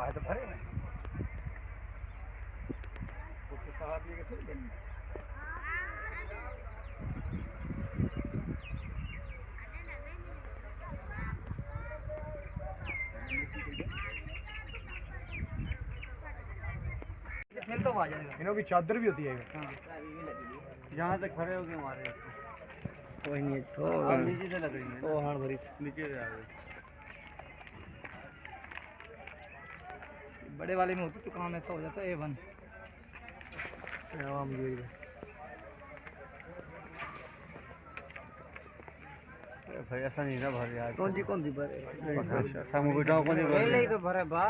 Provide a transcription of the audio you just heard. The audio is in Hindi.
तो भरे में उसके साथ लेके फिर देंगे। फिर तो आ जाएगा। इन्हों की चादर भी होती है। हाँ यहाँ तक खड़े हो गए हमारे कोई नहीं तो नीचे से लग रही है। ओ हाड़ भरी नीचे से आ गए। बड़े वाले में होती तो काम ऐसा हो जाता है A1 भाई ऐसा नहीं ना भर यार। कौन सी भरे समूह बेटाओं को नहीं भर तो भरे बा